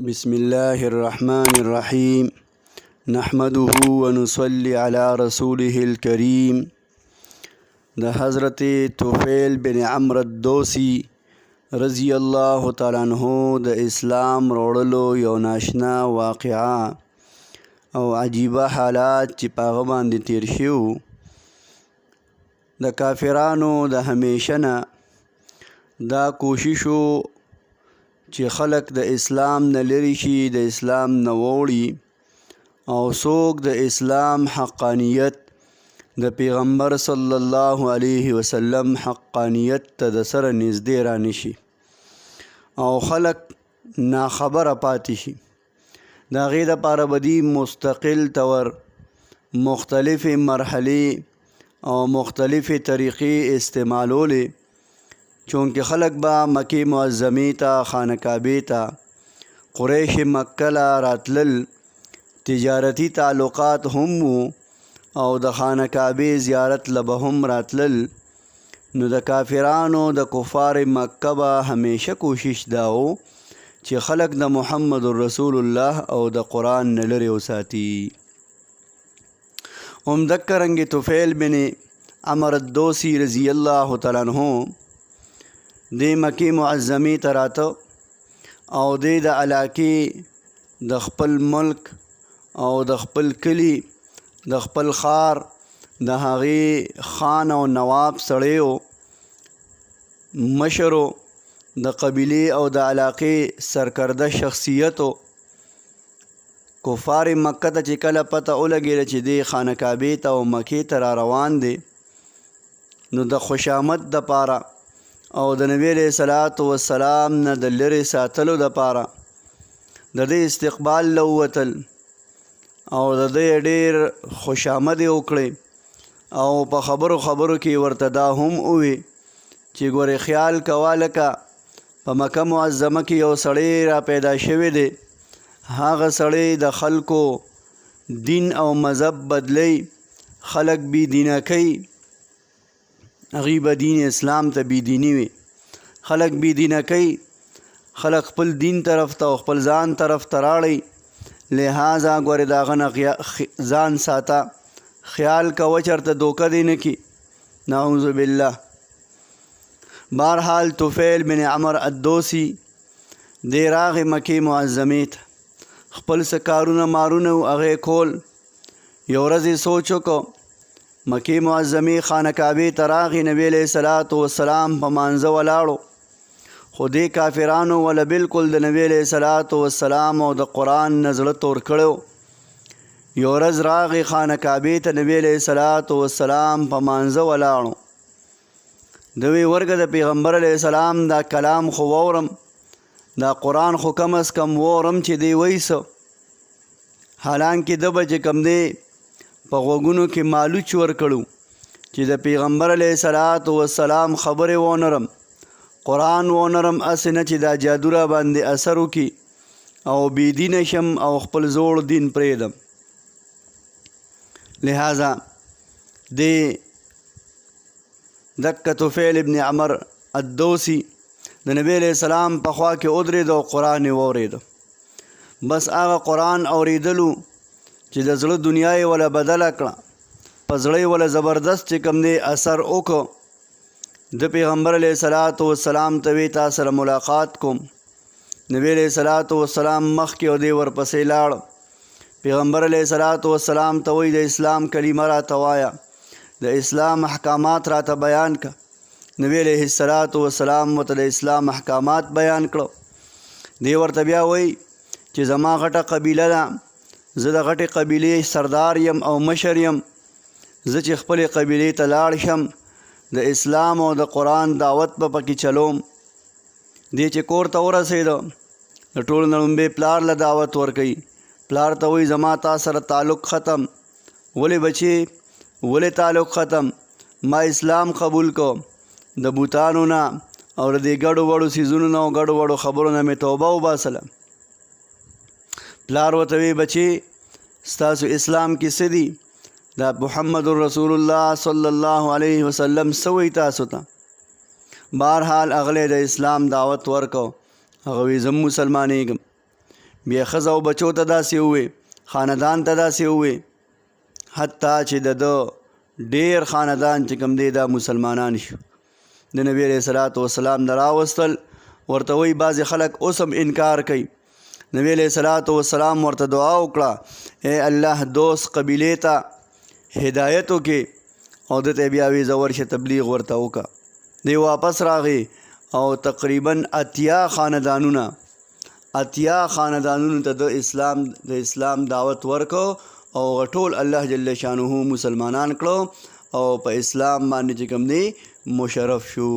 بسم الله الرحمن الرحيم نحمده ونصلي على رسوله الكريم د حضرت طفیل بن عمرو الدوسی رضی الله تعالی عنہ د اسلام وروړلو یو ناشنا واقعه او عجیبه حالات چې په هغه باندې تیر شوي د کافرانو د همیشه نه دا کوششو چې خلق د اسلام نه لرې شي د اسلام نه ووړي او څوک د اسلام حقانیت د پیغمبر صلی الله علیه وسلم حقانیت ته د سره نږدې رانشي او خلق ناخبره پاتې شي د هغې دپاره به دي مستقل طور مختلفې مرحلې او مختلفې طریقې استعمالولې چونکه خلق با مکی معظمی تا خانقابه تا قریش مکه لا راتلل تجارتی تعلقات هم او د خانقابه زیارت لبه هم راتلل نو د کافرانو د کفار مکه با همیشه کوشش داو چې خلق د محمد رسول الله او د قرآن نه لرې وساتي هم دکرنګ طفیل بن عمرو الدوسی رضی الله تعالی عنہ د مکی معظمی ته راته او د علاقې د خپل ملک او د خپل کلی د خپل خار د هغې خان او نواب سړیو مشرو د قبیلې او د علاقې سرکرده شخصیتو کفار مکه ته چې کله پته ولګېده چې دی خانقابې ته او مکې ته را روان دی نو د خوشامد دپاره او د نبی علیہ الصلوۃ والسلام نه د لرې ساتلو دپاره د دې استقبال له ووتل او د دې ډېر خوشامدې وکړې او په خبرو کې ورته دا هم ووي چې ګورې خیال کوه لکه په مکه معظمه کې یو سړی را پیدا شوی دی هغه سړی د خلکو دین او مذهب بدلی خلک بی دینه کوي هغوی به دین اسلام ته بی دینی وي خلق بی دینه کوي خلق خپل دین طرف ته او خپل ځان طرف ته راړئ لہذا ګورې د هغه نه ځان ساته خیال کوه چېرته دوکه دې نه کړي نعوذ بالله بهرحال طفیل بن عمرو الدوسی دی راغې مکې معظمې ته خپل څه کارونه مارونه و هغې کول یو ورځ یې سوچ وکړو مکی معظمی خانقابې ته راغی نبی علیہ الصلوۃ والسلام په مانځه ولاړو خو دې کافرانو ولا بالکل د نبی علیہ الصلوۃ والسلام او د قرآن نه زړه تور کړی یو ورځ راغی خانقابې ته نبی علیہ الصلوۃ والسلام په مانځه ولاړو دوی ورګه د پیغمبر علیہ السلام دا کلام خو وورم دا قرآن خو کم از کم وورم چې دی وایسو حالانکه د به چې کم دی په غوږونو کې مالوچ ورکړو چې د پیغمبر علیه الصلوۃ والسلام خبرې ونرم قرآن ونرم هسې نه چې دا جادو را باندې اثر وکړي او بېدینه شم او خپل زوړ دین پرېږدم لہذا د دکه طفیل ابن عمرو الدوسی د نبی علیہ السلام په خوا کې ودرېد او قرآن یې واورېده بس هغه قرآن اورېدلو چې د زړه دنیا یې ولا بدله کړه په زړه یې ولا زبردست چې کوم دی اثر وکړو د پیغمبر علیه الصلوۃ والسلام ته وی تا سره ملاقات کوم نبی علیه الصلوۃ والسلام مخکې او دی ورپسې لاړ پیغمبر علیه الصلوۃ والسلام ته وی د اسلام کلمه راته وایه د اسلام احکامات راته بیان که نبی علیه الصلوۃ والسلام ورته د اسلام احکامات بیان کړو دی ورته بیا وی چې زما غټه قبیله ده زه د غټې قبیلې سردار یم او مشر یم زه چې خپلې قبیلې ته لاړ شم د اسلام او د قرآن دعوت به پکې چلوم دی چې کور ته ورسېده د ټولو نه لومبې پلار له دعوت ورکوي پلار ته وایي زما تا سره تعلق ختم ولې بچې ولې تعلق ختم ما اسلام قبول کو د بوتانو نه او د دې ګډو وړو څیزونو نه او ګډو وړو خبرو نه مې توبه وباسله پلار ورته وی بچی ستاسو اسلام کې څه دي دا محمد رسول الله صلی الله علیه وسلم سوی تاسو ته بهرحال اغله د اسلام دعوت ورکو هغه وی زم مسلمانېږم بیا ښځه او بچو ته داسې ووې، خاندان ته داسې ووې، حتی چې د ډېر خاندان چې کوم دی دا مسلمانان شو. د نبی علیه الصلاۃ والسلام نه راوستل، ورته وایي بعضې خلک اوس هم انکار کوي. نبی علیه الصلاۃ والسلام ورته دعا وکړه، اے الله دوست قبیلې ته هدایت وکړي، او د ته بیا وی زه ورشه تبلیغ ورته وکړه. دی واپس راغی او تقریبا 80 خاندانونه ته د اسلام دعوت ورکو او ټول الله جل شانه مسلمانان کړو او په اسلام باندې چې کوم دی مشرف شو.